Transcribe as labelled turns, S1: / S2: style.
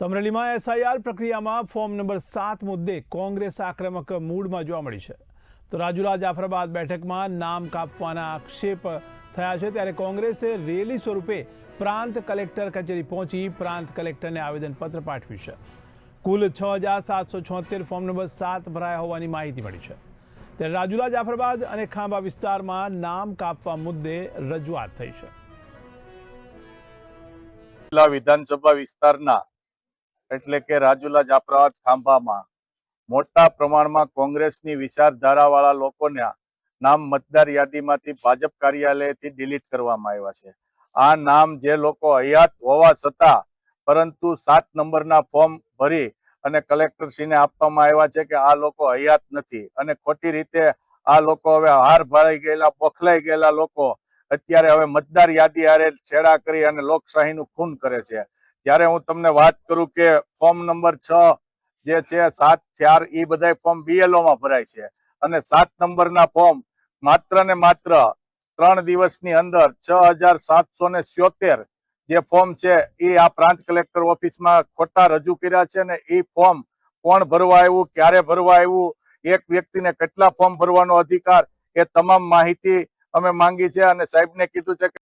S1: અમરેલીમાં એસઆઈઆર પ્રક્રિયામાં form number 7 મુદ્દે કોંગ્રેસ આક્રમક મૂડમાં જોવા મળી છે। તો રાજુલા જાફરાબાદ બેઠકમાં નામ કાપવાના આક્ષેપ થયા છે, ત્યારે કોંગ્રેસે રેલી સ્વરૂપે પ્રાંત કલેક્ટર કચેરી પહોંચી પ્રાંત કલેક્ટરને આવેદનપત્ર પાઠવ્યું છે। કુલ 6776 ફોર્મ નંબર 7 ભરાયા હોવાની માહિતી મળી છે। ત્યારે રાજુલા જાફરાબાદ અને ખાંભા વિસ્તારમાં નામ કાપવા મુદ્દે રજૂઆત થઈ છે।
S2: વિધાનસભા વિસ્તારના એટલે કે રાજુલા જાફરાબાદ ખાંભામાં મોટા પ્રમાણમાં કોંગ્રેસની વિચારધારાવાળા લોકોના નામ મતદાર યાદીમાંથી ભાજપ કાર્યાલયથી ડિલીટ કરવામાં આવ્યા છે। આ નામ જે લોકો હયાત હોવા છતાં પરંતુ 7 નંબરના ફોર્મ ભરી અને કલેક્ટરશ્રીને આપવામાં આવ્યા છે કે આ લોકો હયાત નથી અને ખોટી રીતે આ લોકો હવે હાર ભરાઈ ગયેલા બોખલાઈ ગયેલા લોકો અત્યારે હવે મતદાર યાદી હારે છેડા કરી અને લોકશાહીનું ખૂન કરે છે। ત્યારે હું તમને વાત કરું કે ફોર્મ નંબર 6 જે છે 7-4 એ બધા ફોર્મ બીએલઓમાં ભરાય છે અને 7 નંબરના ફોર્મ માત્ર ને માત્ર 3 દિવસની અંદર 6777 જે ફોર્મ છે એ આ પ્રાંત કલેક્ટર ઓફિસમાં ખોટા રજૂ કર્યા છે અને એ ફોર્મ કોણ ભરવા આવ્યું, ક્યારે ભરવા આવ્યું, એક વ્યક્તિને કેટલા ફોર્મ ભરવાનો અધિકાર, એ તમામ માહિતી અમે માંગી છે અને સાહેબને કીધું છે કે